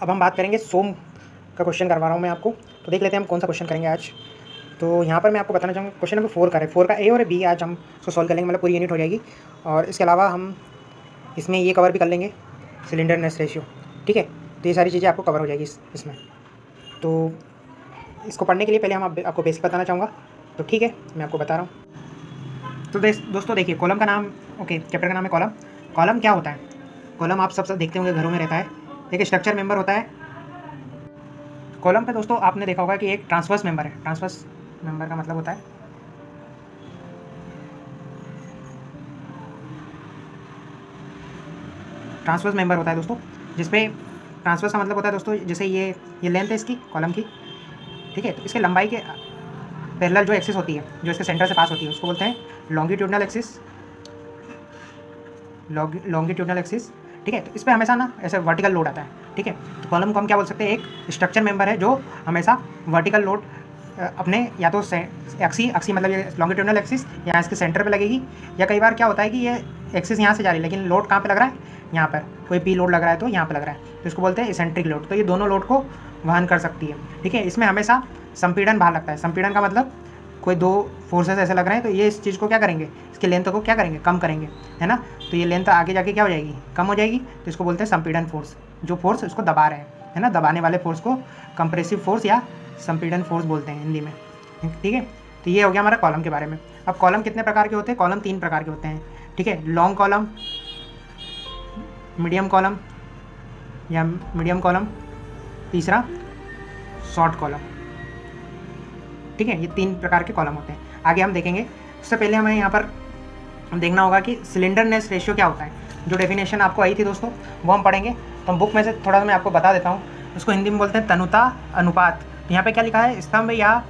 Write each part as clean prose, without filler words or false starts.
अब हम बात करेंगे सोम का क्वेश्चन करवा रहा हूँ मैं आपको। तो देख लेते हैं हम कौन सा क्वेश्चन करेंगे आज। तो यहाँ पर मैं आपको बताना चाहूँगा क्वेश्चन नंबर 4 का है। 4 का ए और बी आज हम उसको सॉल्व कर लेंगे, मतलब पूरी यूनिट हो जाएगी। और इसके अलावा हम इसमें ये कवर भी कर लेंगे, सिलेंडरनेस रेशियो। ठीक है, तो ये सारी चीज़ें आपको कवर हो जाएगी इसमें। तो इसको पढ़ने के लिए पहले हम आपको बेसिक बताना चाहूँगा। तो ठीक है, मैं आपको बता रहा हूँ। तो दोस्तों देखिए, कॉलम का नाम, ओके, चैप्टर का नाम है कॉलम। कॉलम क्या होता है? कॉलम आप सब देखते होंगे, घरों में रहता है। एक स्ट्रक्चर मेंबर होता है कॉलम पे। दोस्तों आपने देखा होगा कि एक ट्रांसवर्स मेंबर है। ट्रांसवर्स मेंबर का मतलब होता है ट्रांसवर्स मेंबर होता है दोस्तों, जिसपे ट्रांसवर्स का मतलब होता है दोस्तों, जैसे ये लेंथ है इसकी कॉलम की, ठीक है। तो इसके लंबाई के पैरेलल जो एक्सिस होती है, जो इसके सेंटर से पास होती है, उसको बोलते हैं लॉन्गिट्यूडनल एक्सिस। लॉन्गिट्यूडनल एक्सिस, ठीक है। तो इस पर हमेशा ना ऐसे वर्टिकल लोड आता है, ठीक है। तो कॉलम को हम क्या बोल सकते हैं? एक स्ट्रक्चर मेंबर है जो हमेशा वर्टिकल लोड अपने या तो एक्सी मतलब ये लॉन्गिट्यूडनल एक्सिस या इसके सेंटर पे लगेगी, या कई बार क्या होता है कि ये एक्सिस यहाँ से जा रही है लेकिन लोड कहाँ पे लग रहा है? यहाँ पर कोई पी लोड लग रहा है तो यहाँ पे लग रहा है, तो इसको बोलते हैं इसेंट्रिक लोड। तो ये दोनों लोड को वहन कर सकती है, ठीक है। इसमें हमेशा संपीड़न भार लगता है। संपीड़न का मतलब कोई दो फोर्सेस ऐसे लग रहे हैं, तो ये इस चीज़ को क्या करेंगे? इसकी लेंथ को क्या करेंगे? कम करेंगे, है ना। तो ये लेंथ आगे जाके क्या हो जाएगी? कम हो जाएगी। तो इसको बोलते हैं संपीड़न फोर्स। जो फोर्स उसको दबा रहे हैं, है ना, दबाने वाले फोर्स को कंप्रेसिव फोर्स या संपीड़न फोर्स बोलते हैं हिंदी में, ठीक है। तो ये हो गया हमारा कॉलम के बारे में। अब कॉलम कितने प्रकार के होते हैं? कॉलम 3 प्रकार के होते हैं, ठीक है। लॉन्ग कॉलम, मीडियम कॉलम या मीडियम कॉलम, तीसरा शॉर्ट कॉलम, ठीक है। ये 3 प्रकार के कॉलम होते हैं। आगे हम देखेंगे। उससे पहले हमें यहाँ पर देखना होगा कि सिलेंडरनेस रेशियो क्या होता है। जो डेफिनेशन आपको आई थी दोस्तों, वो हम पढ़ेंगे। तो हम बुक में से थोड़ा सा मैं आपको बता देता हूँ। उसको हिंदी में बोलते हैं तनुता अनुपात। यहाँ पे क्या लिखा है? स्तंभ या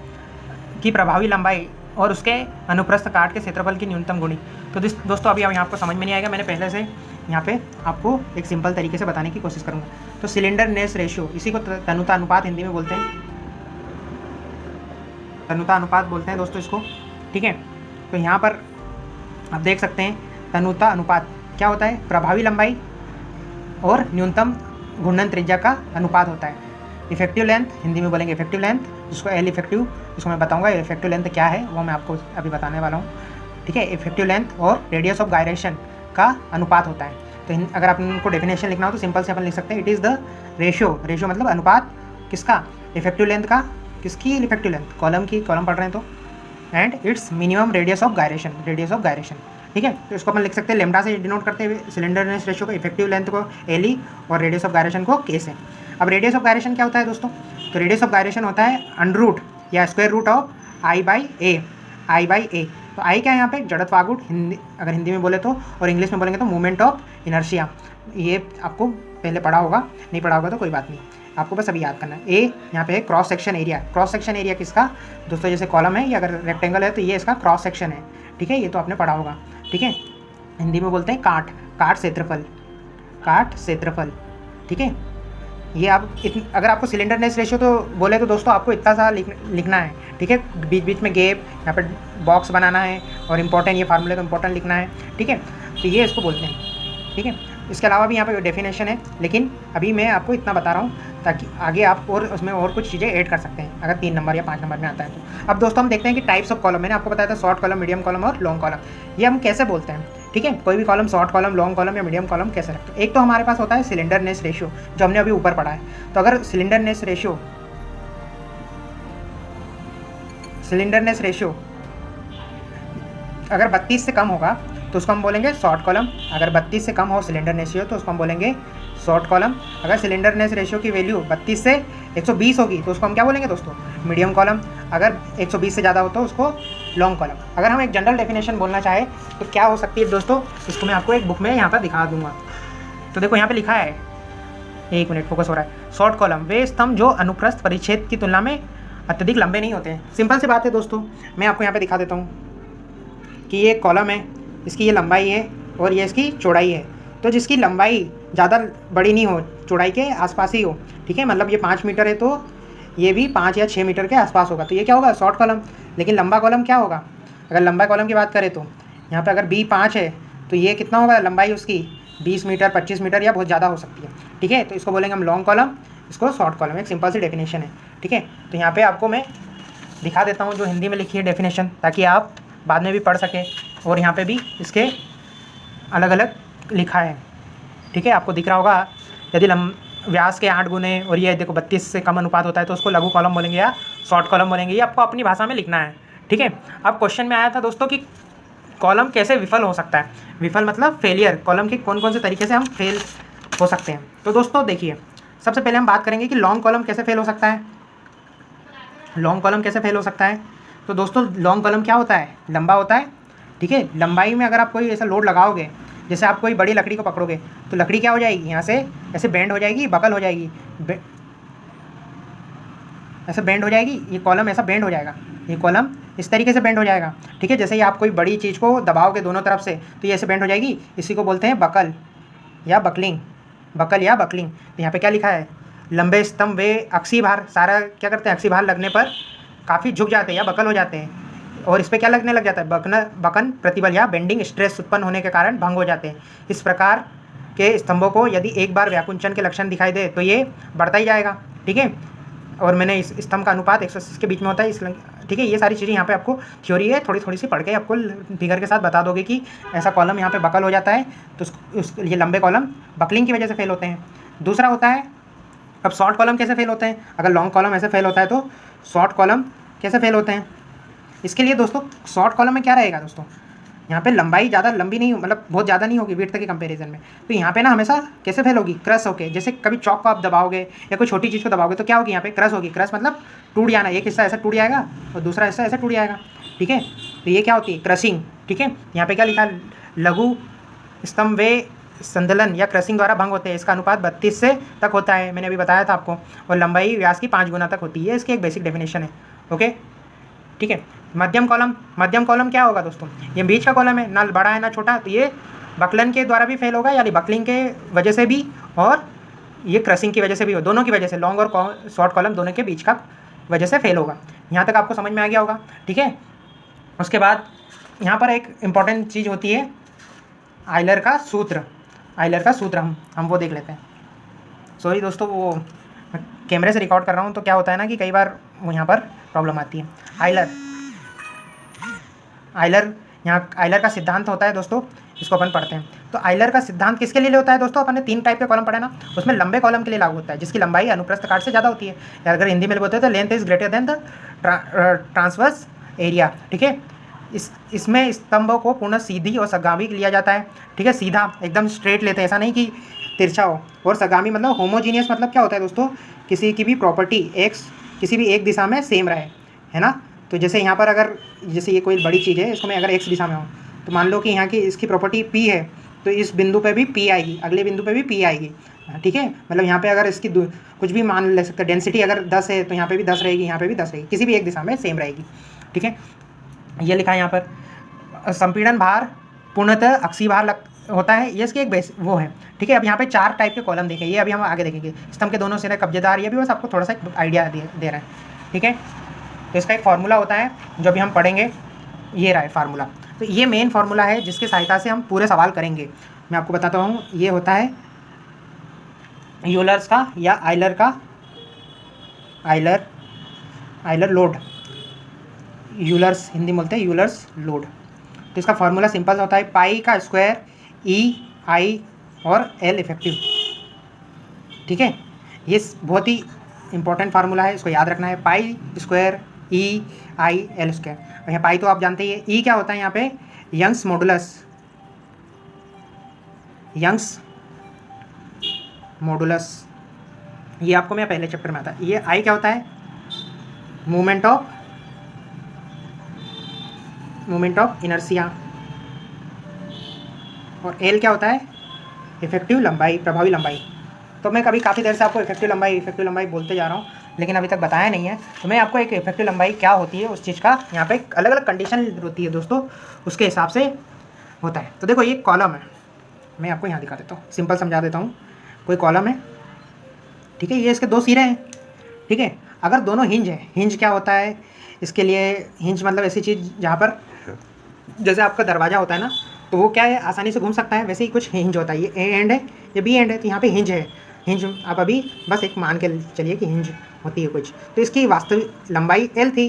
की प्रभावी लंबाई और उसके अनुप्रस्थ काट के क्षेत्रफल की न्यूनतम गुणी। तो दोस्तों अभी यहाँ आपको समझ में नहीं आएगा, मैंने पहले से यहाँ पे आपको एक सिंपल तरीके से बताने की कोशिश करूँगा। तो सिलेंडरनेस रेशियो, इसी को तनुता अनुपात हिंदी में बोलते हैं, तनुता अनुपात बोलते हैं दोस्तों इसको, ठीक है। तो यहाँ पर आप देख सकते हैं तनुता अनुपात क्या होता है? प्रभावी लंबाई और न्यूनतम घूर्णन त्रिज्या का अनुपात होता है। इफेक्टिव लेंथ, हिंदी में बोलेंगे इफेक्टिव लेंथ, जिसको एल इफेक्टिव, इसको मैं बताऊंगा इफेक्टिव लेंथ क्या है, वो मैं आपको अभी बताने वाला हूँ, ठीक है। इफेक्टिव लेंथ और रेडियस ऑफ गायरेशन का अनुपात होता है। तो अगर आप इनको डेफिनेशन लिखना हो तो सिंपल से अपन लिख सकते हैं, it is the ratio. Ratio मतलब अनुपात किसका? इफेक्टिव लेंथ का। किसकी इफेक्टिव लेंथ? कॉलम की, कॉलम पढ़ रहे हैं तो। And it's minimum radius of gyration, radius of gyration, ठीक है। तो इसको अपन लिख सकते हैं लेमडा से डिनोट करते हुए सिलेंडरनेस रेशियो को, इफेक्टिव लेंथ को एल ई और रेडियस ऑफ गायरेशन को के से। अब रेडियस ऑफ गायरेशन क्या होता है दोस्तों? तो रेडियस ऑफ गायरेशन होता है अंडर रूट या square root of I by A. I by A, तो आई क्या है यहाँ पे? जड़त्व आघूर्ण, हिंदी अगर हिंदी में बोले तो, और इंग्लिश में बोलेंगे तो मोमेंट ऑफ इनर्शिया। ये आपको पहले पढ़ा होगा, नहीं पढ़ा होगा तो कोई बात नहीं, आपको बस अभी याद करना है। ए यहाँ पे है cross section area. Cross section area किसका दोस्तों? जैसे कॉलम है या अगर रेक्टेंगल है तो ये इसका क्रॉस सेक्शन है, ठीक है। ये तो आपने पढ़ा होगा, ठीक है। हिंदी में बोलते हैं काट, काट क्षेत्रफल, काट क्षेत्रफल, ठीक है। ये आप अगर आपको सिलेंडरनेस रेशियो तो बोले तो दोस्तों आपको इतना सा लिखना है, ठीक है। बीच बीच में गैप, यहाँ पर बॉक्स बनाना है और इंपॉर्टेंट, ये फार्मूले को इंपॉर्टेंट लिखना है, ठीक है। तो ये इसको बोलते हैं, ठीक है। इसके अलावा भी यहाँ पे डेफिनेशन है, लेकिन अभी मैं आपको इतना बता रहा हूँ ताकि आगे आप और उसमें और कुछ चीज़ें ऐड कर सकते हैं अगर 3 नंबर या 5 नंबर में आता है तो। अब दोस्तों हम देखते हैं कि टाइप्स ऑफ कॉलम, मैंने आपको बताया था शॉर्ट कॉलम, मीडियम कॉलम और लॉन्ग कॉलम। ये हम कैसे बोलते हैं, ठीक है। कोई भी column short column, long column या मीडियम कॉलम कैसे रखते हैं? एक तो हमारे पास होता है सिलेंडरनेस रेशियो, जो हमने अभी ऊपर पढ़ा है। तो अगर सिलेंडरनेस रेशियो अगर 32 से कम होगा तो उसको हम बोलेंगे शॉर्ट कॉलम। अगर 32 से कम हो सिलेंडरनेस रेशियो तो उसको हम बोलेंगे शॉर्ट कॉलम। अगर सिलेंडरनेस रेशियो की वैल्यू 32 से 120 होगी तो उसको हम क्या बोलेंगे दोस्तों? Medium column. अगर 120 से ज़्यादा हो तो उसको लॉन्ग कॉलम। अगर हम एक जनरल डेफिनेशन बोलना चाहे तो क्या हो सकती है दोस्तों? इसको मैं आपको एक बुक में यहाँ पर दिखा दूंगा। तो देखो यहाँ पर लिखा है, एक मिनट फोकस हो रहा है। शॉर्ट कॉलम वे स्तंभ जो अनुप्रस्थ परिच्छेद की तुलना में अत्यधिक लंबे नहीं होते हैं। सिंपल सी बात है दोस्तों, मैं आपको यहाँ पे दिखा देता हूँ कि ये कॉलम है, इसकी ये लंबाई है और ये इसकी चौड़ाई है। तो जिसकी लंबाई ज़्यादा बड़ी नहीं हो, चौड़ाई के आसपास ही हो, ठीक है। मतलब ये 5 मीटर है तो ये भी 5 या 6 मीटर के आसपास होगा, तो ये क्या होगा? Short column. लेकिन लंबा कॉलम क्या होगा? अगर लंबा कॉलम की बात करें तो यहाँ पर अगर B5 है तो ये कितना होगा लंबाई उसकी? 20 मीटर, 25 मीटर या बहुत ज़्यादा हो सकती है, ठीक है। तो इसको बोलेंगे हम लॉन्ग कॉलम इसको शॉर्ट कॉलम, एक सिंपल सी डेफिनेशन है, ठीक है। तो यहाँ पे आपको मैं दिखा देता हूँ जो हिंदी में लिखी है डेफिनेशन, ताकि आप बाद में भी पढ़ सकें, और यहाँ पे भी इसके अलग अलग लिखा है, ठीक है। आपको दिख रहा होगा, यदि व्यास के 8 गुने और ये देखो 32 से कम अनुपात होता है तो उसको लघु कॉलम बोलेंगे या शॉर्ट कॉलम बोलेंगे। ये आपको अपनी भाषा में लिखना है, ठीक है। अब क्वेश्चन में आया था दोस्तों कि कॉलम कैसे विफल हो सकता है। विफल मतलब फेलियर, कॉलम के कौन कौन से तरीके से हम फेल हो सकते हैं। तो दोस्तों देखिए, सबसे पहले हम बात करेंगे कि लॉन्ग कॉलम कैसे फेल हो सकता है। लॉन्ग कॉलम कैसे फेल हो सकता है, तो दोस्तों लॉन्ग कॉलम क्या होता है, लंबा होता है, ठीक है। लंबाई में अगर आप कोई ऐसा लोड लगाओगे, जैसे आप कोई बड़ी लकड़ी को पकड़ोगे तो लकड़ी क्या हो जाएगी, यहाँ से ऐसे बेंड हो जाएगी, बकल हो जाएगी, ऐसे बेंड हो जाएगी, ये कॉलम ऐसा बेंड हो जाएगा, ये कॉलम इस तरीके से बेंड हो जाएगा, ठीक है। जैसे ही आप कोई बड़ी चीज़ को दबाओगे दोनों तरफ से तो ये ऐसे बेंड हो जाएगी, इसी को बोलते हैं बकल या बकलिंग, बकल या बकलिंग। तो यहाँ पे क्या लिखा है, लंबे स्तंभ वे अक्षी भार, सारा क्या करते हैं, अक्षी भार लगने पर काफ़ी झुक जाते हैं या बकल हो जाते हैं, और इस पर क्या लगने लग जाता है, बकन प्रतिबल या बेंडिंग स्ट्रेस उत्पन्न होने के कारण भंग हो जाते हैं। इस प्रकार के स्तंभों को यदि एक बार व्याकुंचन के लक्षण दिखाई दे तो ये बढ़ता ही जाएगा, ठीक है। और मैंने इस स्तंभ का अनुपात 180 के बीच में होता है, ठीक है। ये सारी चीज़ें यहाँ पे आपको थ्योरी है, थोड़ी थोड़ी सी पढ़ के आपको फिगर के साथ बता दोगे कि ऐसा कॉलम यहाँ पे बकल हो जाता है तो ये लंबे कॉलम बकलिंग की वजह से फेल होते हैं। दूसरा होता है, अब शॉर्ट कॉलम कैसे फेल होते हैं, अगर लॉन्ग कॉलम ऐसे फेल होता है तो शॉर्ट कॉलम कैसे फेल होते हैं। इसके लिए दोस्तों शॉर्ट कॉलम में क्या रहेगा दोस्तों, यहाँ पे लंबाई ज़्यादा लंबी नहीं, मतलब बहुत ज़्यादा नहीं होगी विड्थ के कंपैरिजन में, तो यहाँ पे ना हमेशा कैसे फेल होगी, क्रश होके। जैसे कभी चौक को आप दबाओगे या कोई छोटी चीज़ को दबाओगे तो क्या होगी, यहाँ पे क्रश होगी। क्रश मतलब टूट जाना, एक हिस्सा ऐसा टूट जाएगा और दूसरा हिस्सा ऐसा टूट जाएगा, ठीक है। तो ये क्या होती है, क्रशिंग, ठीक है। यहाँ पे क्या लिखा है, लघु स्तंभ वे संदलन या क्रशिंग द्वारा भंग होते हैं। इसका अनुपात 32 से तक होता है, मैंने अभी बताया था आपको, और लंबाई व्यास की 5 गुना तक होती है। इसकी एक बेसिक डेफिनेशन है, ओके, ठीक है। मध्यम कॉलम, मध्यम कॉलम क्या होगा दोस्तों, ये बीच का कॉलम है, ना बड़ा है ना छोटा, तो ये बकलन के द्वारा भी फेल होगा, यानी बकलिंग के वजह से भी और ये क्रशिंग की वजह से भी हो, दोनों की वजह से, लॉन्ग और शॉर्ट कॉलम दोनों के बीच का वजह से फेल होगा। यहाँ तक आपको समझ में आ गया होगा, ठीक है। उसके बाद यहाँ पर एक इम्पॉर्टेंट चीज़ होती है आइलर का सूत्र। आइलर का सूत्र हम वो देख लेते हैं। सॉरी दोस्तों, वो कैमरे से रिकॉर्ड कर रहा हूँ तो क्या होता है ना कि कई बार वो यहाँ पर प्रॉब्लम आती है। आइलर यहाँ आइलर का सिद्धांत होता है दोस्तों, इसको अपन पढ़ते हैं। तो आइलर का सिद्धांत किसके लिए होता है दोस्तों, अपन ने 3 टाइप के कॉलम पढ़े ना, उसमें लंबे कॉलम के लिए लागू होता है जिसकी लंबाई अनुप्रस्थ काट से ज़्यादा होती है, या अगर हिंदी में बोलते हैं तो length is greater than the transverse area, ठीक है। इसमें स्तंभों को पूर्ण सीधी और सगामी लिया जाता है, ठीक है। सीधा एकदम स्ट्रेट लेते हैं, ऐसा नहीं कि तिरछा हो। और सगामी मतलब होमोजीनियस, मतलब क्या होता है दोस्तों, किसी की भी प्रॉपर्टी एक्स किसी भी एक दिशा में सेम रहे, है ना। तो जैसे यहाँ पर अगर जैसे ये कोई बड़ी चीज़ है, इसको मैं अगर एक्स दिशा में हूँ तो मान लो कि यहाँ की इसकी प्रॉपर्टी पी है, तो इस बिंदु पे भी पी आएगी, अगले बिंदु पे भी पी आएगी, ठीक है। मतलब यहाँ पे अगर इसकी कुछ भी मान ले सकते हैं, डेंसिटी अगर 10 है तो यहाँ पे भी 10 रहेगी, यहाँ पे भी 10 रहेगी, किसी भी एक दिशा में सेम रहेगी, ठीक है। ये लिखा है यहाँ पर। संपीड़न भार पूर्णतः अक्षीय भार होता है, ये इसकी एक बेस वो है, ठीक है। अब यहाँ पे 4 टाइप के कॉलम देखें, ये अभी हम आगे देखेंगे। स्तंभ के दोनों सिरे कब्जेदार, ये भी बस आपको थोड़ा सा आइडिया दे रहा है, ठीक है। तो इसका एक फार्मूला होता है जो भी हम पढ़ेंगे, ये रहा है फार्मूला। तो ये मेन फार्मूला है जिसकी सहायता से हम पूरे सवाल करेंगे। मैं आपको बताता हूँ, ये होता है यूलर्स का या आइलर का, आइलर लोड, यूलर्स हिंदी बोलते हैं, यूलर्स लोड। तो इसका फार्मूला सिंपल होता है, पाई का स्क्वायर ई आई और एल इफेक्टिव, ठीक है। ये बहुत ही इंपॉर्टेंट फार्मूला है, इसको याद रखना है। Pi square E I L square, और यहाँ पाई तो आप जानते ही है। ई क्या होता है यहाँ पे, यंग्स मॉडुलस, यंग्स मॉडुलस, ये आपको मैं पहले चैप्टर में आता है। ये आई क्या होता है, मूवमेंट ऑफ इनर्शिया, और एल क्या होता है, इफेक्टिव लंबाई, प्रभावी लंबाई। तो मैं कभी काफ़ी देर से आपको इफेक्टिव लंबाई बोलते जा रहा हूँ, लेकिन अभी तक बताया नहीं है। तो मैं आपको एक इफेक्टिव लंबाई क्या होती है उस चीज़ का, यहाँ पे अलग अलग कंडीशन होती है दोस्तों, उसके हिसाब से होता है। तो देखो ये कॉलम है, मैं आपको यहाँ दिखा देता हूँ, सिंपल समझा देता हूँ। कोई कॉलम है, ठीक है, ये इसके 2 सिरे हैं, ठीक है। अगर दोनों हिंज है, हिंज क्या होता है, इसके लिए हिंज मतलब ऐसी चीज़ जहाँ पर जैसे आपका दरवाज़ा होता है ना, तो वो क्या है, आसानी से घूम सकता है, वैसे ही कुछ हिंज होता है। ये ए एंड है, ये बी एंड है, तो यहाँ पे हिंज है। हिंज आप अभी बस एक मान के चलिए कि हिंज होती है कुछ, तो इसकी वास्तविक लंबाई L थी,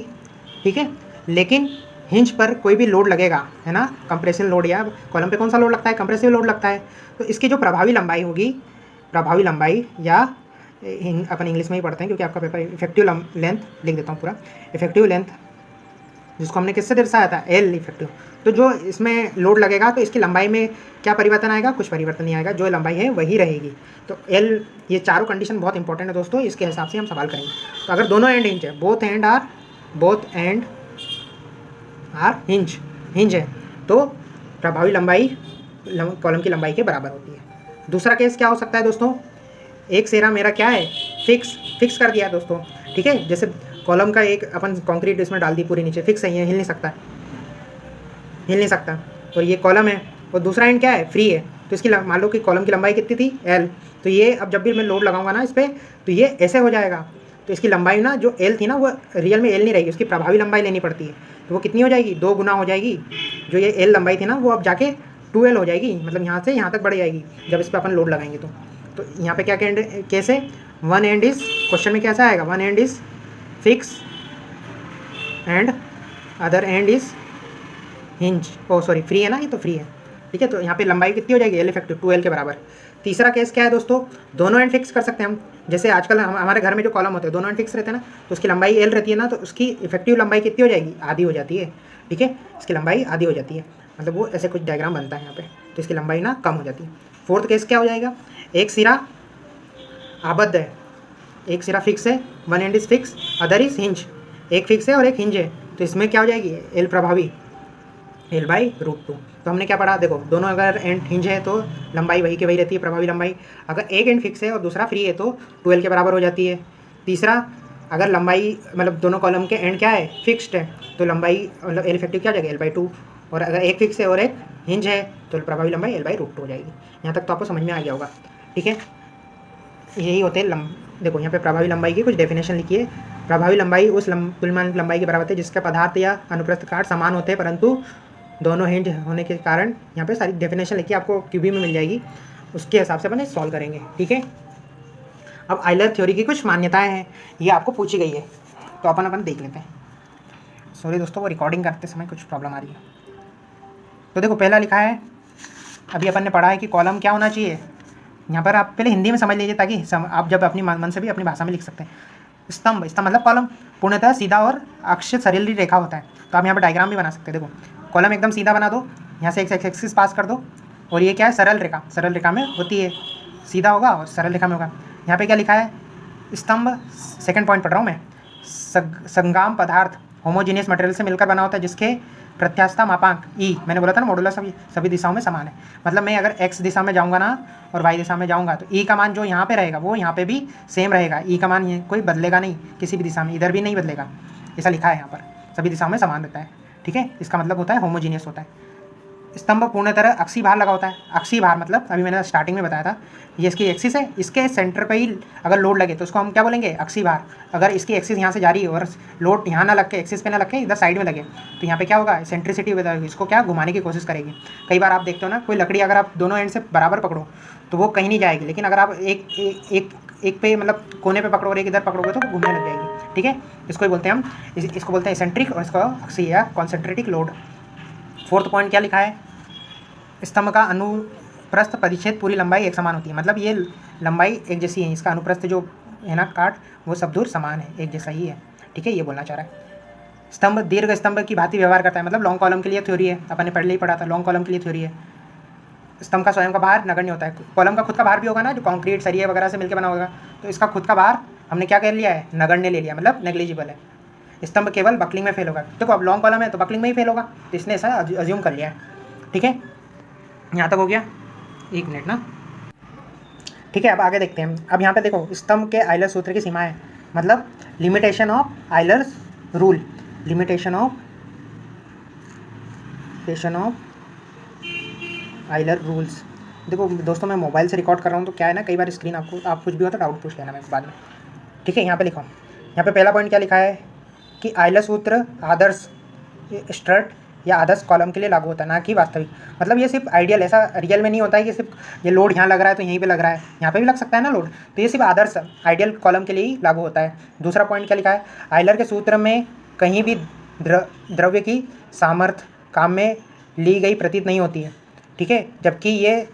ठीक है। लेकिन हिंज पर कोई भी लोड लगेगा, है ना, कंप्रेसिव लोड, या कॉलम पे कौन सा लोड लगता है, कंप्रेसिव लोड लगता है, तो इसकी जो प्रभावी लंबाई होगी, प्रभावी लंबाई, या अपन इंग्लिश में ही पढ़ते हैं क्योंकि आपका पेपर इफेक्टिव लेंथ लिख देता हूँ पूरा, इफेक्टिव लेंथ जिसको हमने किससे दर्शाया था, L इफेक्टिव। तो जो इसमें लोड लगेगा तो इसकी लंबाई में क्या परिवर्तन आएगा, कुछ परिवर्तन नहीं आएगा, जो लंबाई है वही रहेगी। तो L, ये चारों कंडीशन बहुत इंपॉर्टेंट है दोस्तों, इसके हिसाब से हम सवाल करेंगे। तो अगर दोनों एंड हिंज है, बोथ एंड आर हिंज है, तो प्रभावी लंबाई कॉलम की लंबाई के बराबर होती है। दूसरा केस क्या हो सकता है दोस्तों, एक सिरा मेरा क्या है, फिक्स कर दिया है दोस्तों, ठीक है। जैसे कॉलम का एक अपन कंक्रीट इसमें डाल दी पूरी, नीचे फिक्स है, ये हिल नहीं सकता, और ये कॉलम है, और दूसरा एंड क्या है, फ्री है। तो इसकी मान लो कि कॉलम की लंबाई कितनी थी, L, तो ये अब जब भी मैं लोड लगाऊंगा ना इस पर, तो ये ऐसे हो जाएगा, तो इसकी लंबाई ना जो L थी ना, वो रियल में L नहीं रहेगी, उसकी प्रभावी लंबाई लेनी पड़ती है, तो वो कितनी हो जाएगी, 2 गुना हो जाएगी। जो ये L लंबाई थी ना, वो अब जाके 2L हो जाएगी, मतलब यहाँ से यहाँ तक बढ़ जाएगी जब इस पर अपन लोड लगाएंगे। तो यहाँ पे क्या केस है, वन एंड इज, क्वेश्चन में कैसा आएगा, one and is fix and other and is hinge, free है ना, ये तो फ्री है, ठीक है। तो यहाँ पे लंबाई कितनी हो जाएगी, L इफेक्टिव 2L के बराबर। तीसरा केस क्या है दोस्तों, दोनों एंड फिक्स कर सकते हैं हम, जैसे आजकल हमारे घर में जो कॉलम होते हैं दोनों एंड फिक्स रहते हैं ना, तो उसकी लंबाई L रहती है ना, तो उसकी इफेक्टिव लंबाई कितनी हो जाएगी, आधी हो जाती है, ठीक है, इसकी लंबाई आधी हो जाती है, मतलब वो ऐसे कुछ डायग्राम बनता है यहाँ पे, तो इसकी लंबाई ना कम हो जाती है। फोर्थ केस क्या हो जाएगा, एक सिरा आबद्ध है, एक सिरा फिक्स है, one and is fix, other is hinge, एक फिक्स है और एक हिंज है, तो इसमें क्या हो जाएगी, L प्रभावी, L/√2। तो हमने क्या पढ़ा, देखो दोनों अगर एंड हिंज है तो लंबाई वही के वही रहती है, प्रभावी लंबाई। अगर एक एंड फिक्स है और दूसरा फ्री है तो 2L के बराबर हो जाती है। तीसरा, अगर लंबाई मतलब दोनों कॉलम के एंड क्या है, फिक्स्ड है, तो लंबाई मतलब L इफेक्टिव क्या हो जाएगा, L/2। और अगर एक फिक्स है और एक हिंज है तो प्रभावी लंबाई L/√2 हो जाएगी। यहाँ तक तो आपको समझ में आ गया होगा, ठीक है। यही होते हैं देखो यहाँ पे प्रभावी लंबाई की कुछ डेफिनेशन लिखी है। प्रभावी लंबाई उस तुल्यमान लंबाई के बराबर होती है जिसका पदार्थ या अनुप्रस्थ काट समान होते हैं, परंतु दोनों हिंज होने के कारण यहाँ पे सारी डेफिनेशन लिखी है, आपको QB में मिल जाएगी, उसके हिसाब से अपन सॉल्व करेंगे, ठीक है। अब आइलर थ्योरी की कुछ मान्यताएं हैं, ये आपको पूछी गई है, तो अपन देख लेते हैं। सॉरी दोस्तों, वो रिकॉर्डिंग करते समय कुछ प्रॉब्लम आ रही है। तो देखो पहला लिखा है, अभी अपन ने पढ़ा है कि कॉलम क्या होना चाहिए, यहाँ पर आप पहले हिंदी में समझ लीजिए ताकि आप जब अपनी मन से भी अपनी भाषा में लिख सकते हैं। स्तंभ मतलब कॉलम पूर्णतः सीधा और अक्ष सरीली रेखा होता है, तो आप यहाँ पर डायग्राम भी बना सकते हैं। देखो कॉलम एकदम सीधा बना दो, यहाँ से एक एक्सिस पास कर दो, और ये क्या है, सरल रेखा में होती है, सीधा होगा और सरल रेखा में होगा। यहाँ पे क्या लिखा है, स्तंभ, सेकंड पॉइंट पढ़ रहा हूँ मैं, संगाम पदार्थ होमोजीनियस मटेरियल से मिलकर बना होता है जिसके प्रत्यास्थता मापांक E, मैंने बोला था ना मॉडुलस सभी दिशाओं में समान है। मतलब मैं अगर x दिशा में जाऊँगा ना और y दिशा में जाऊँगा तो E का मान जो यहाँ पे रहेगा वो यहाँ पे भी सेम रहेगा, E का मान कोई बदलेगा नहीं किसी भी दिशा में, इधर भी नहीं बदलेगा, ऐसा लिखा है यहाँ पर, सभी दिशाओं में समान रहता है, ठीक है। इसका मतलब होता है होमोजीनियस होता है। स्तंभ पूर्ण तरह अक्षीय भार लगा होता है, अक्षीय भार मतलब अभी मैंने स्टार्टिंग में बताया था, ये इसकी एक्सिस है, इसके सेंटर पे ही अगर लोड लगे तो उसको हम क्या बोलेंगे, अक्षीय भार। अगर इसकी एक्सिस यहाँ से जा रही है और लोड यहाँ ना लग के, एक्सिस पे ना लग के इधर साइड में लगे, तो यहाँ पे क्या होगा, सेंट्रिसिटी बताएगी, इसको क्या घुमाने की कोशिश करेगी। कई बार आप देखते हो ना, कोई लकड़ी अगर आप दोनों एंड से बराबर पकड़ो तो वो कहीं नहीं जाएगी, लेकिन अगर आप एक पे मतलब कोने पे पकड़ो और एक इधर पकड़ोगे तो घूमने लग जाएगी, ठीक है। इसको बोलते हैं हम, इसको बोलते हैं एसेंट्रिक और इसको अक्षीय या कॉन्सेंट्रेटिक लोड। फोर्थ पॉइंट क्या लिखा है, स्तंभ का अनुप्रस्थ परिच्छेद पूरी लंबाई एक समान होती है, मतलब ये लंबाई एक जैसी है, इसका अनुप्रस्थ जो है ना काट वो सब दूर समान है, एक जैसा ही है, ठीक है, ये बोलना चाह रहा है। स्तंभ दीर्घ स्तंभ की भांति व्यवहार करता है, मतलब लॉन्ग कॉलम के लिए थ्योरी है, अपन ने पहले ही पढ़ा था, लॉन्ग कॉलम के लिए थ्योरी है। स्तंभ का स्वयं का भार नगण्य होता है, कॉलम का खुद का भार भी होगा ना, जो कंक्रीट सरिये वगैरह से मिलकर बना होगा, तो इसका खुद का भार हमने क्या कर लिया है, नगण्य ले लिया, मतलब नेग्लिजिबल है। स्तंभ केवल बकलिंग में फेल होगा, देखो अब लॉन्ग कॉलम है तो बकलिंग में ही फेल होगा, तो इसने ऐसा अज्यूम कर लिया है, ठीक है। यहाँ तक हो गया, एक मिनट ना, ठीक है। अब आगे देखते हैं। अब यहाँ पे देखो स्तंभ के आइलर सूत्र की सीमाएं, मतलब limitation of Euler's rule, limitation of Euler rules. देखो दोस्तों मैं मोबाइल से रिकॉर्ड कर रहा हूँ तो क्या है ना, कई बार स्क्रीन आप कुछ भी हो तो डाउट पूछ लेना मेरे को बाद में, ठीक है। यहाँ पे लिखो, यहाँ पे पहला पॉइंट क्या लिखा है कि आइलर सूत्र आदर्श स्ट्रट या आदर्श कॉलम के लिए लागू होता है, ना कि वास्तविक। मतलब ये सिर्फ आइडियल, ऐसा रियल में नहीं होता है कि सिर्फ ये लोड यहाँ लग रहा है तो यहीं पे लग रहा है, यहाँ पे भी लग सकता है ना लोड, तो ये सिर्फ आदर्श आइडियल कॉलम के लिए ही लागू होता है। दूसरा पॉइंट क्या लिखा है, आयलर के सूत्र में कहीं भी द्रव्य की सामर्थ्य काम में ली गई प्रतीत नहीं होती है, ठीक है, जबकि ये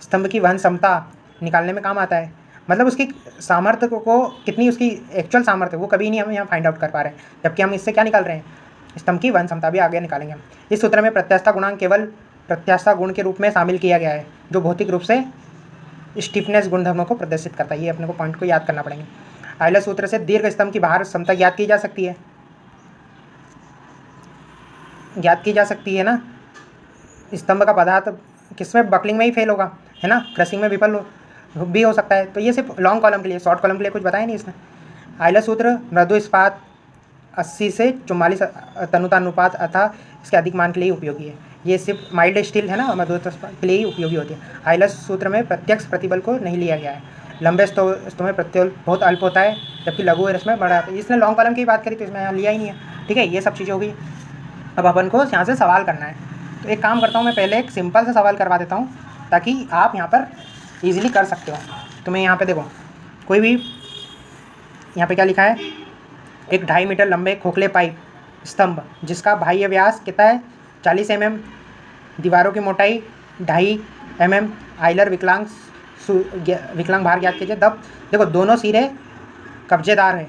स्तंभ की वहन क्षमता निकालने में काम आता है। मतलब उसकी सामर्थ्य को कितनी उसकी एक्चुअल सामर्थ्य वो कभी नहीं हम यहाँ फाइंड आउट कर पा रहे हैं, जबकि हम इससे क्या निकाल रहे हैं, स्तंभ की वहन क्षमता भी आगे निकालेंगे हम। इस सूत्र में प्रत्यास्थता गुणांक केवल प्रत्यास्थता गुण के रूप में शामिल किया गया है, जो भौतिक रूप से स्टिफनेस गुणधर्मों को प्रदर्शित करता है। ये अपने को पॉइंट को याद करना पड़ेंगे। आयलर सूत्र से दीर्घ स्तंभ की भार क्षमता ज्ञात की जा सकती है, ना। स्तंभ का पदार्थ किसमें, बकलिंग में ही फेल होगा, है ना, क्रशिंग में विफल भी हो सकता है। तो ये सिर्फ लॉन्ग कॉलम के लिए, शॉर्ट कॉलम के लिए कुछ बताया नहीं इसने। आयलर सूत्र मृदु इस्पात 80 से 44 तनुता अनुपात अतः इसके अधिक मान के लिए उपयोगी है। ये सिर्फ माइल्ड स्टील है ना, मृदु इस्पात के लिए ही उपयोगी होती है। आयलर सूत्र में प्रत्यक्ष प्रतिबल को नहीं लिया गया है। लंबे स्तंभ में प्रतिबल बहुत अल्प होता है, जबकि लघु और इसमें बड़ा है। इसने लॉन्ग कॉलम की बात करी तो इसमें यहाँ लिया ही नहीं है, ठीक है। ये सब चीज़ें होगी। अब अपन को यहाँ से सवाल करना है, तो एक काम करता हूँ, मैं पहले एक सिंपल सा सवाल करवा देता हूँ ताकि आप यहाँ पर ईजिली कर सकते हो। तो मैं यहाँ पे देखो, कोई भी यहाँ पे क्या लिखा है, एक 2.5 मीटर लंबे खोखले पाइप स्तंभ जिसका बाह्य व्यास कितना है 40 mm, दीवारों की मोटाई 2.5 mm, आयलर विकलांग भार ज्ञात कीजिए। तब देखो दोनों सिरे कब्जेदार है,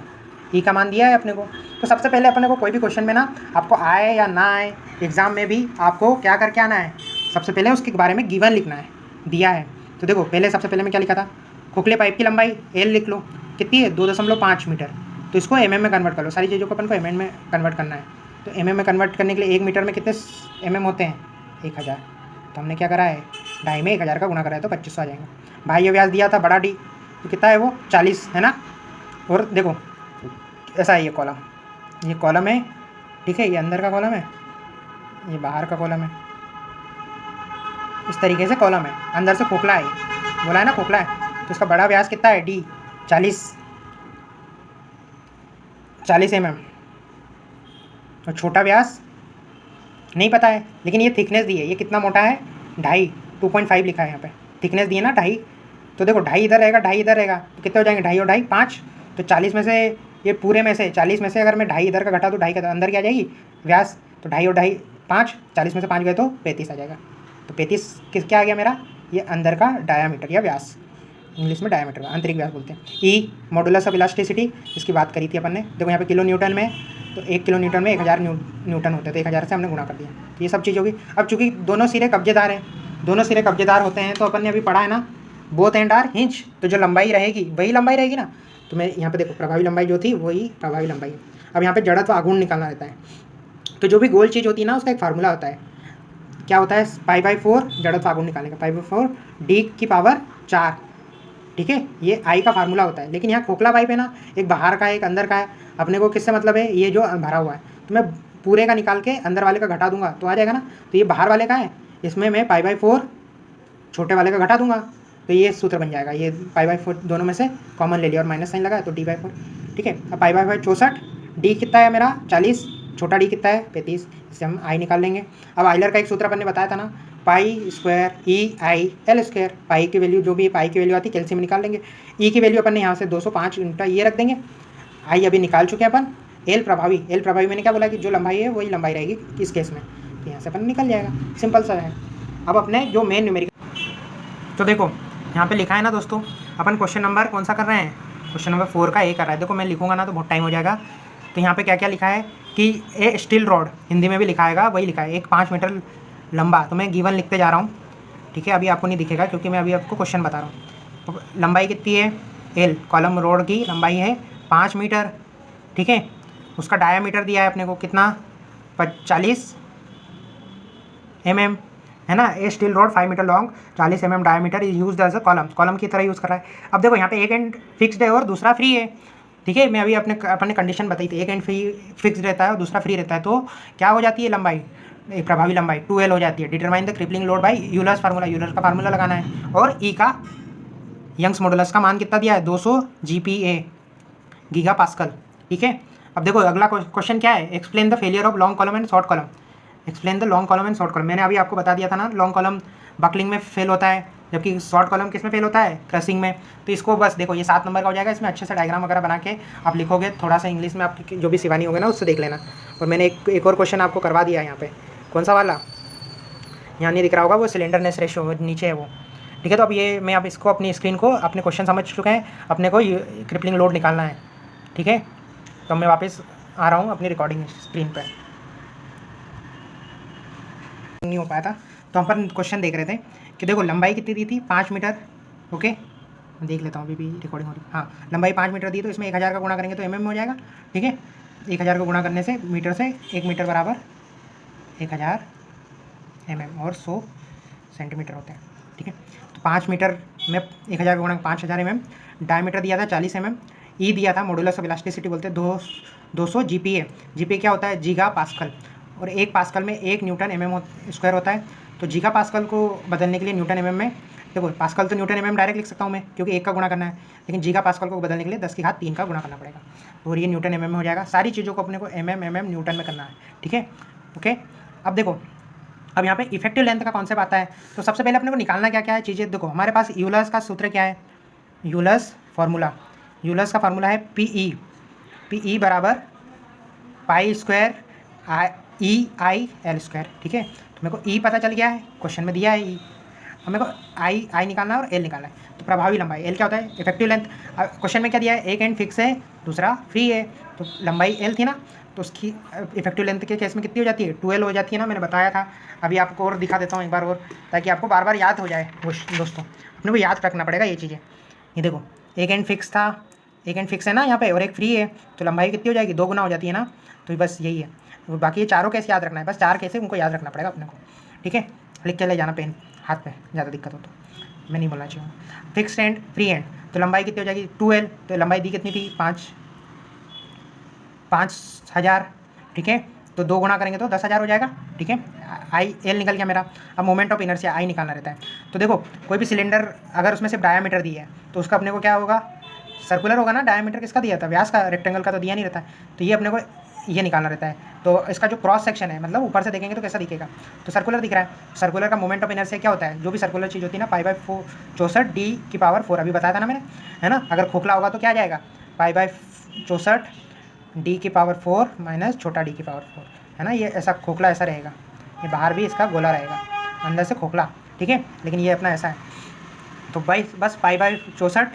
ई का मान दिया है अपने को। तो सबसे पहले अपने को कोई भी क्वेश्चन में ना, आपको आए या ना आए, एग्जाम में भी आपको क्या करके आना है, सबसे पहले उसके बारे में गिवन लिखना है, दिया है। तो देखो पहले सबसे पहले मैं क्या लिखा था, खोखले पाइप की लंबाई एल लिख लो, कितनी है 2.5 मीटर। तो इसको mm में कन्वर्ट कर लो, सारी चीज़ों को अपन को mm में कन्वर्ट करना है। तो mm में कन्वर्ट करने के लिए 1 मीटर में कितने mm होते हैं, 1000। तो हमने क्या करा है, 2.5 में 1000 का गुना करा है तो 2500 आ जाएंगे। बाह्य व्यास दिया था बड़ा डी, तो कितना है वो 40, है ना। और देखो ऐसा है, ये कॉलम है, ठीक है, ये अंदर का कॉलम है, ये बाहर का कॉलम है, इस तरीके से कॉलम है। अंदर से खोखला है, बोला है ना खोखला है, तो इसका बड़ा व्यास कितना है डी 40 mm, और छोटा व्यास नहीं पता है, लेकिन ये थिकनेस दी है, ये कितना मोटा है 2.5 लिखा है यहाँ पे, थिकनेस दी है ना 2.5। तो देखो 2.5 इधर रहेगा, 2.5 इधर रहेगा, तो कितने हो जाएंगे 2.5 और 2.5 5। तो 40 में से, ये पूरे में से 40 में से अगर मैं 2.5 इधर का घटा दूँ, 2.5 का अंदर क्या आ जाएगी व्यास, तो 2.5 और 2.5 5, 40 में से 5 गए तो 35 आ जाएगा। तो 35 क्या आ गया मेरा, ये अंदर का डायामीटर या व्यास, इंग्लिश में डायामीटर आंतरिक व्यास बोलते हैं। ई मॉडुलस ऑफ इलास्टिसिटी, इसकी बात करी थी अपन ने। देखो यहाँ पे किलो न्यूटन में, तो 1 किलो न्यूटन में 1000 न्यूटन होते हैं, तो 1000 से हमने गुणा कर दिया। तो ये सब चीज़ होगी। अब चूंकि दोनों सिरे कब्जेदार हैं, दोनों सिरे कब्जेदार होते हैं, तो अपन ने अभी पढ़ा है ना, बोथ एंड आर हिंज, तो जो लंबाई रहेगी वही लंबाई रहेगी ना। तो मैं यहाँ पे देखो प्रभावी लंबाई जो थी वही प्रभावी लंबाई है। अब यहाँ पे जड़त्व आघूर्ण निकालना रहता है, तो जो भी गोल चीज़ होती है ना, उसका एक फार्मूला होता है, क्या होता है, π/4 जड़त्व आघूर्ण निकालने का, π/4 d⁴, ठीक है, ये आई का फार्मूला होता है। लेकिन यहाँ खोखला पाइप है ना, एक बाहर का है एक अंदर का है, अपने को किससे मतलब है, ये जो भरा हुआ है, तो मैं पूरे का निकाल के अंदर वाले का घटा दूंगा तो आ जाएगा ना। तो ये बाहर वाले का है, इसमें मैं π/4 छोटे वाले का घटा दूंगा, तो ये सूत्र बन जाएगा। ये π/4 दोनों में से कॉमन ले लिया और माइनस साइन लगाया तो d/4, ठीक है। अब π/4 64, डी कितना है मेरा 40, छोटा डी कितना है 35, इससे हम आई निकाल लेंगे। अब आयलर का एक सूत्र अपन ने बताया था ना, π² EIL², पाई की वैल्यू जो भी पाई की वैल्यू आती है कैल्शियम निकाल लेंगे। ई की वैल्यू अपन ने यहाँ से 205 × ये रख देंगे। आई अभी निकाल चुके हैं अपन। एल प्रभावी मैंने क्या बोला कि जो लंबाई है वही लंबाई रहेगी किस केस में, तो यहाँ से अपन निकल जाएगा, सिंपल सा है। अब अपने जो मेन न्यूमेरिकल, तो देखो यहाँ पे लिखा है ना दोस्तों, अपन क्वेश्चन नंबर कौन सा कर रहे हैं, क्वेश्चन नंबर 4 का ए कर रहा है। देखो मैं लिखूंगा ना तो बहुत टाइम हो जाएगा। तो यहाँ पे क्या क्या लिखा है कि ए स्टील रॉड, हिंदी में भी लिखा है वही लिखा है, एक 5 मीटर लंबा। तो मैं गिवन लिखते जा रहा हूँ, ठीक है, अभी आपको नहीं दिखेगा क्योंकि मैं अभी आपको क्वेश्चन बता रहा हूँ। तो लंबाई कितनी है, एल कॉलम रोड की लंबाई है 5 मीटर, ठीक है। उसका डायामीटर दिया है अपने को कितना 40 mm, है ना। A steel rod 5 metre long, 40 mm diameter, is used as a column की तरह यूज़ कर रहा है। अब देखो यहाँ पे एक एंड फिक्स्ड है और दूसरा फ्री है, ठीक है। मैं अभी अपने कंडीशन बताई थी, एक एंड फिक्स्ड रहता है और दूसरा फ्री रहता है, तो क्या हो जाती है लंबाई, एक प्रभावी लंबाई 2L हो जाती है। Determine the crippling load bye Euler's formula, Euler का फार्मूला लगाना है। और ई का यंग्स मॉडुलस का मान कितना दिया है 200 GPa गीगा पास्कल, ठीक है। अब देखो अगला क्वेश्चन क्या है, explain the failure of long column and short column. Explain the long column and short column. मैंने अभी आपको बता दिया था ना, लॉन्ग कॉलम बकलिंग में फेल होता है, जबकि शॉर्ट कॉलम किस में फेल होता है, क्रसिंग में। तो इसको बस देखो, ये 7 नंबर का हो जाएगा। इसमें अच्छे से डायग्राम वगैरह बना के आप लिखोगे, थोड़ा सा इंग्लिश में आपकी जो भी शिवानी होगी ना उससे देख लेना। और मैंने एक और क्वेश्चन आपको करवा दिया है यहाँ पे, कौन सा वाला, यहाँ नहीं दिख रहा होगा, वो सिलेंडरनेस रेशियो नीचे है वो, ठीक है। तो अब ये मैं अब इसको अपनी स्क्रीन को अपने क्वेश्चन समझ चुके हैं, अपने को क्रिपलिंग लोड निकालना है, ठीक है। तो मैं वापस आ रहा हूँ अपनी रिकॉर्डिंग स्क्रीन पर, नहीं हो पाया था। तो हम पर क्वेश्चन देख रहे थे कि देखो लंबाई कितनी दी थी, 5 मीटर, ओके। देख लेता हूँ अभी भी रिकॉर्डिंग हो रही, हाँ। लंबाई 5 मीटर दी, तो इसमें 1000 का गुणा करेंगे तो mm में हो जाएगा, ठीक है। 1000 का गुणा करने से मीटर से 1 मीटर बराबर 1000 mm और 100 सेंटीमीटर होते हैं, ठीक है। तो 5 मीटर में 1000 का गुणा 5000 mm, डायमीटर दिया था 40 mm, ई दिया था मॉडुलस ऑफ इलास्टिसिटी बोलते हैं 200 GPa। GPa क्या होता है, जीगा पास्कल, और 1 पास्कल में 1 न्यूटन mm स्क्वायर होता है। तो जीगा पास्कल को बदलने के लिए न्यूटन mm में, देखो पास्कल तो न्यूटन mm डायरेक्ट लिख सकता हूँ मैं, क्योंकि 1 का गुणा करना है, लेकिन जीगा पास्कल को बदलने के लिए 10⁻³ का गुणा करना पड़ेगा, और ये न्यूटन mm में हो जाएगा। सारी चीज़ों को अपने को mm न्यूटन में करना है, ठीक है, ओके। अब देखो, अब यहाँ पे इफेक्टिव लेंथ का कॉन्सेप्ट आता है। तो सबसे पहले अपने को निकालना क्या क्या है चीज़ें, देखो हमारे पास यूलर्स का सूत्र क्या है, यूलर्स का फार्मूला है PE बराबर पाई स्क्वायर EIL स्क्वायर, ठीक है। तो मेरे को E पता चल गया है, क्वेश्चन में दिया है E। अब मेरे को I निकालना है और L निकालना है। तो प्रभावी लंबाई L क्या होता है, इफेक्टिव लेंथ। क्वेश्चन में क्या दिया है, एक एंड फिक्स है, दूसरा फ्री है, तो लंबाई L थी ना, तो उसकी इफेक्टिव लेंथ के केस में कितनी हो जाती है, 2L हो जाती है ना, मैंने बताया था। अभी आपको और दिखा देता हूँ एक बार और, ताकि आपको बार बार याद हो जाए। दोस्तों अपने को याद रखना पड़ेगा ये चीज़ें। ये देखो, एक एंड फिक्स था, एक एंड फिक्स है ना यहाँ पे, और एक फ्री है, तो लंबाई कितनी हो जाएगी, 2 गुना हो जाती है ना। तो बस यही है, बाकी ये चारों कैसे याद रखना है, बस 4 कैसे उनको याद रखना पड़ेगा अपने को, ठीक है। लिख के ले जाना पेन हाथ पे, ज़्यादा दिक्कत हो तो मैं नहीं बोलना चाहिए। फिक्स एंड फ्री एंड, तो लंबाई कितनी हो जाएगी 2L, तो लंबाई दी कितनी थी 5000, ठीक है। तो 2 गुणा करेंगे तो 10,000 हो जाएगा, ठीक है। L निकल गया मेरा। अब मोमेंट ऑफ इनर्शिया I निकालना रहता है। तो देखो कोई भी सिलेंडर अगर उसमें सिर्फ डायामीटर दी है, तो उसका अपने को क्या होगा, सर्कुलर होगा ना। डायामीटर किसका दिया था, व्यास का, रेक्टेंगल का तो दिया नहीं रहता है। तो ये अपने को ये निकालना रहता है। तो इसका जो क्रॉस सेक्शन है, मतलब ऊपर से देखेंगे तो कैसा दिखेगा, तो सर्कुलर दिख रहा है। सर्कुलर का मोमेंट ऑफ इनर्शिया क्या होता है, जो भी सर्कुलर चीज़ होती है ना, π/4 64 D⁴, अभी बताया था ना मैंने, है ना। अगर खोखला होगा तो क्या आ जाएगा, π/64 D⁴ माइनस छोटा D⁴, है ना। ये ऐसा खोखला ऐसा रहेगा, ये बाहर भी इसका गोला रहेगा, अंदर से खोखला, ठीक है। लेकिन ये अपना ऐसा है। तो बस π/64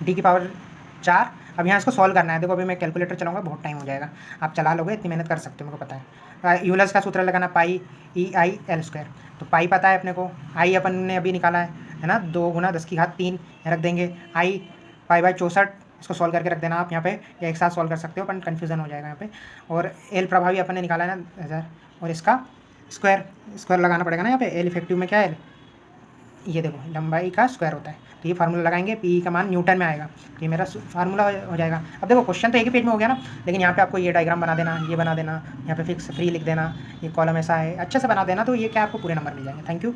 D⁴। अब यहाँ इसको सॉल्व करना है। देखो अभी मैं कैलकुलेटर चलाऊंगा, बहुत टाइम हो जाएगा, आप चला लोगे, इतनी मेहनत कर सकते हो, मेरे को पता है। यूलर्स का सूत्र लगाना पाई EIL स्क्वायर। तो पाई पता है अपने को, आई अपन ने अभी निकाला है ना, 2 गुना 10⁻³ रख देंगे। I π/64 इसको सॉल्व करके रख देना आप यहाँ पे, या एक साथ सॉल्व कर सकते हो, अपन कन्फ्यूज़न हो जाएगा यहाँ पे। और L प्रभावी अपन ने निकाला है ना 1000, और इसका स्क्वायर लगाना पड़ेगा ना यहाँ पे। L इफेक्टिव में क्या है, ये देखो लंबाई का स्क्वायर होता है। तो ये फार्मूला लगाएंगे, PE का मान न्यूटन में आएगा, तो ये मेरा फार्मूला हो जाएगा। अब देखो क्वेश्चन तो एक ही पेज में हो गया ना, लेकिन यहाँ पे आपको ये डायग्राम बना देना, ये बना देना, यहाँ पे फिक्स फ्री लिख देना, ये कॉलम ऐसा है, अच्छे से बना देना, तो ये क्या आपको पूरे नंबर मिल जाएंगे। Thank you.